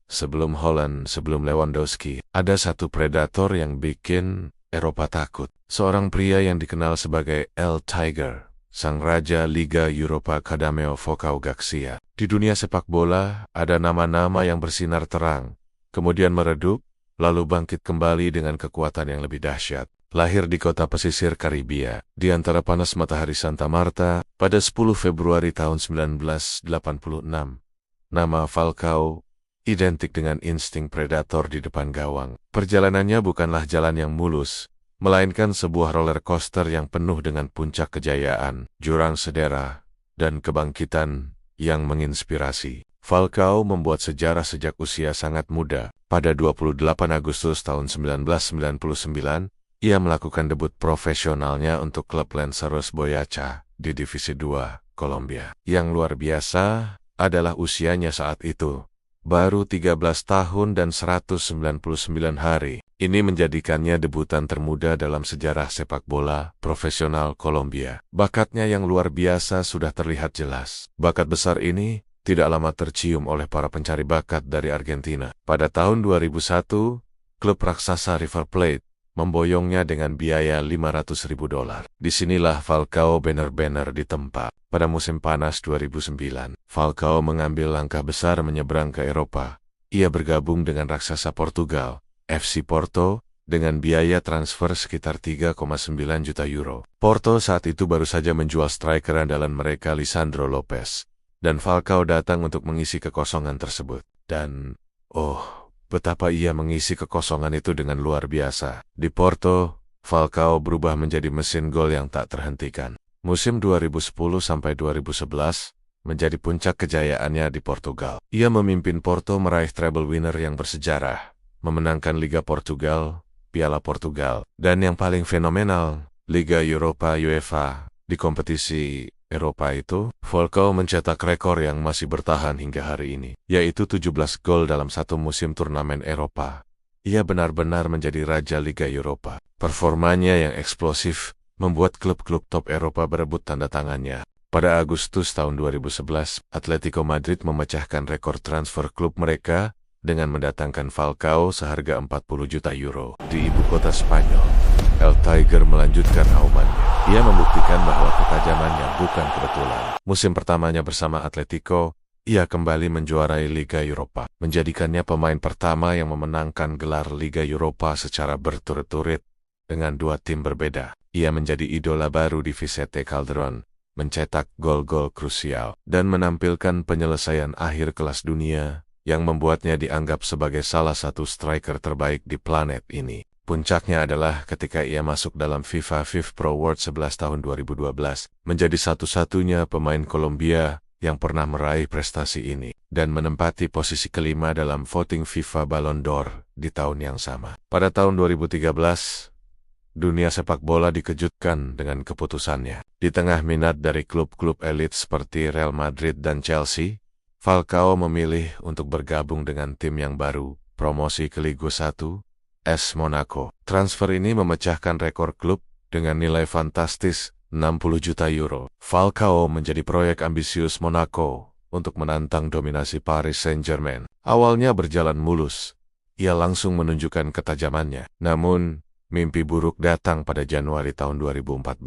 sebelum Haaland, sebelum Lewandowski, ada satu predator yang bikin Eropa takut. Seorang pria yang dikenal sebagai El Tiger, sang raja Liga Europa Kadameo Focau Gaxia. Di dunia sepak bola, ada nama-nama yang bersinar terang, kemudian meredup, lalu bangkit kembali dengan kekuatan yang lebih dahsyat. Lahir di kota pesisir Karibia, di antara panas matahari Santa Marta, pada 10 Februari tahun 1986. Nama Falcao identik dengan insting predator di depan gawang. Perjalanannya bukanlah jalan yang mulus, melainkan sebuah roller coaster yang penuh dengan puncak kejayaan, jurang sedera, dan kebangkitan yang menginspirasi. Falcao membuat sejarah sejak usia sangat muda. Pada 28 Agustus tahun 1999, ia melakukan debut profesionalnya untuk klub Lanceros Boyaca di Divisi 2, Kolombia. Yang luar biasa adalah usianya saat itu. Baru 13 tahun dan 199 hari. Ini menjadikannya debutan termuda dalam sejarah sepak bola profesional Kolombia. Bakatnya yang luar biasa sudah terlihat jelas. Bakat besar ini tidak lama tercium oleh para pencari bakat dari Argentina. Pada tahun 2001, klub raksasa River Plate memboyongnya dengan biaya $500.000. Disinilah Falcao benar-benar ditempa. Pada musim panas 2009, Falcao mengambil langkah besar menyeberang ke Eropa. Ia bergabung dengan raksasa Portugal, FC Porto, dengan biaya transfer sekitar 3,9 juta euro. Porto saat itu baru saja menjual striker andalan mereka Lisandro Lopez, dan Falcao datang untuk mengisi kekosongan tersebut. Dan, betapa ia mengisi kekosongan itu dengan luar biasa. Di Porto, Falcao berubah menjadi mesin gol yang tak terhentikan. Musim 2010-2011 menjadi puncak kejayaannya di Portugal. Ia memimpin Porto meraih treble winner yang bersejarah, memenangkan Liga Portugal, Piala Portugal, dan yang paling fenomenal, Liga Europa UEFA. Di kompetisi Eropa itu, Falcao mencetak rekor yang masih bertahan hingga hari ini, yaitu 17 gol dalam satu musim turnamen Eropa. Ia benar-benar menjadi raja Liga Eropa. Performanya yang eksplosif membuat klub-klub top Eropa berebut tanda tangannya. Pada Agustus tahun 2011, Atletico Madrid memecahkan rekor transfer klub mereka dengan mendatangkan Falcao seharga 40 juta euro. Di ibu kota Spanyol, El Tiger melanjutkan aumannya. Ia membuktikan bahwa ketajamannya bukan kebetulan. Musim pertamanya bersama Atletico, ia kembali menjuarai Liga Eropa, menjadikannya pemain pertama yang memenangkan gelar Liga Eropa secara berturut-turut dengan 2 tim berbeda. Ia menjadi idola baru di Vicente Calderón, mencetak gol-gol krusial, dan menampilkan penyelesaian akhir kelas dunia yang membuatnya dianggap sebagai salah satu striker terbaik di planet ini. Puncaknya adalah ketika ia masuk dalam FIFA Pro World 11 tahun 2012, menjadi satu-satunya pemain Kolombia yang pernah meraih prestasi ini, dan menempati posisi kelima dalam voting FIFA Ballon d'Or di tahun yang sama. Pada tahun 2013, dunia sepak bola dikejutkan dengan keputusannya. Di tengah minat dari klub-klub elit seperti Real Madrid dan Chelsea, Falcao memilih untuk bergabung dengan tim yang baru, promosi ke Liga 1, AS Monaco. Transfer ini memecahkan rekor klub dengan nilai fantastis 60 juta euro. Falcao menjadi proyek ambisius Monaco untuk menantang dominasi Paris Saint-Germain. Awalnya berjalan mulus, ia langsung menunjukkan ketajamannya. Namun, mimpi buruk datang pada Januari tahun 2014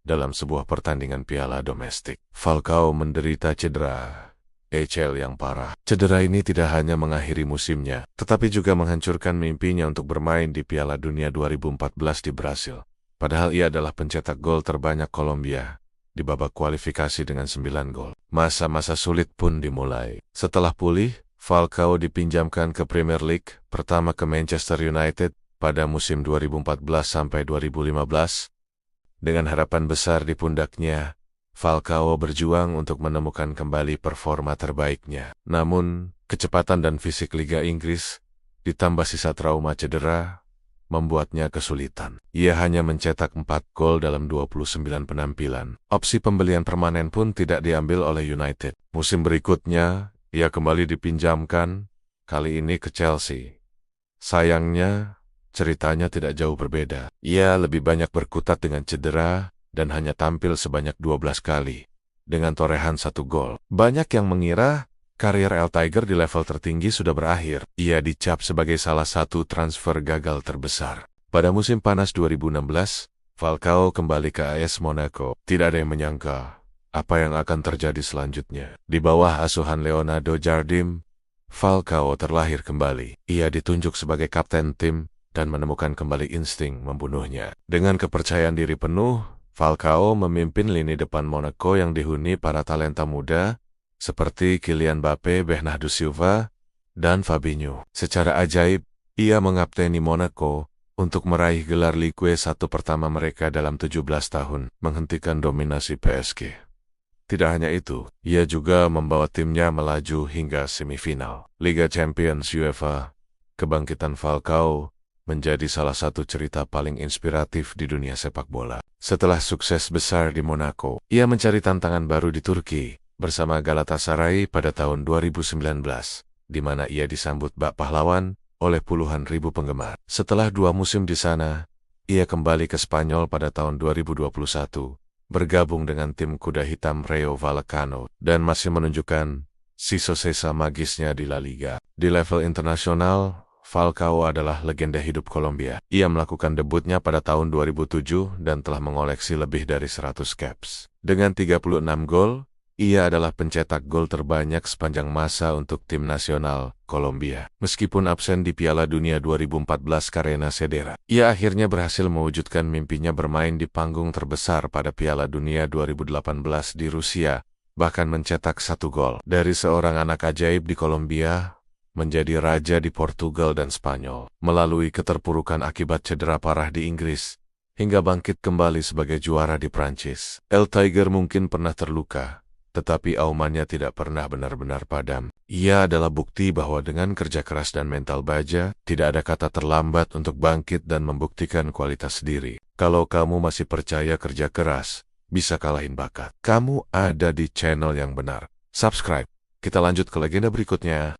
dalam sebuah pertandingan piala domestik. Falcao menderita cedera ACL yang parah. Cedera ini tidak hanya mengakhiri musimnya, tetapi juga menghancurkan mimpinya untuk bermain di Piala Dunia 2014 di Brasil. Padahal ia adalah pencetak gol terbanyak Kolombia di babak kualifikasi dengan 9 gol. Masa-masa sulit pun dimulai. Setelah pulih, Falcao dipinjamkan ke Premier League, pertama ke Manchester United pada musim 2014-2015. Dengan harapan besar di pundaknya, Falcao berjuang untuk menemukan kembali performa terbaiknya. Namun, kecepatan dan fisik Liga Inggris, ditambah sisa trauma cedera, membuatnya kesulitan. Ia hanya mencetak 4 gol dalam 29 penampilan. Opsi pembelian permanen pun tidak diambil oleh United. Musim berikutnya, ia kembali dipinjamkan, kali ini ke Chelsea. Sayangnya, ceritanya tidak jauh berbeda. Ia lebih banyak berkutat dengan cedera, dan hanya tampil sebanyak 12 kali, dengan torehan 1 gol. Banyak yang mengira Karir El Tiger di level tertinggi sudah berakhir. Ia dicap sebagai salah satu transfer gagal terbesar. Pada musim panas 2016, Falcao kembali ke AS Monaco. Tidak ada yang menyangka apa yang akan terjadi selanjutnya. Di bawah asuhan Leonardo Jardim, Falcao terlahir kembali. Ia ditunjuk sebagai kapten tim dan menemukan kembali insting membunuhnya. Dengan kepercayaan diri penuh, Falcao memimpin lini depan Monaco yang dihuni para talenta muda seperti Kylian Mbappe, Bernardo Silva, dan Fabinho. Secara ajaib, ia mengapteni Monaco untuk meraih gelar Ligue 1 pertama mereka dalam 17 tahun, menghentikan dominasi PSG. Tidak hanya itu, ia juga membawa timnya melaju hingga semifinal Liga Champions UEFA. Kebangkitan Falcao menjadi salah satu cerita paling inspiratif di dunia sepak bola. Setelah sukses besar di Monaco, ia mencari tantangan baru di Turki bersama Galatasaray pada tahun 2019, di mana ia disambut bak pahlawan oleh puluhan ribu penggemar. Setelah 2 musim di sana, ia kembali ke Spanyol pada tahun 2021, bergabung dengan tim kuda hitam Rayo Vallecano, dan masih menunjukkan sisa-sisa magisnya di La Liga. Di level internasional, Falcao adalah legenda hidup Kolombia. Ia melakukan debutnya pada tahun 2007 dan telah mengoleksi lebih dari 100 caps. Dengan 36 gol, ia adalah pencetak gol terbanyak sepanjang masa untuk tim nasional Kolombia. Meskipun absen di Piala Dunia 2014 karena cedera, ia akhirnya berhasil mewujudkan mimpinya bermain di panggung terbesar pada Piala Dunia 2018 di Rusia, bahkan mencetak 1 gol. Dari seorang anak ajaib di Kolombia, menjadi raja di Portugal dan Spanyol, melalui keterpurukan akibat cedera parah di Inggris, hingga bangkit kembali sebagai juara di Prancis. El Tiger mungkin pernah terluka, tetapi aumannya tidak pernah benar-benar padam. Ia adalah bukti bahwa dengan kerja keras dan mental baja, tidak ada kata terlambat untuk bangkit dan membuktikan kualitas diri. Kalau kamu masih percaya kerja keras bisa kalahin bakat, kamu ada di channel yang benar. Subscribe. Kita lanjut ke legenda berikutnya.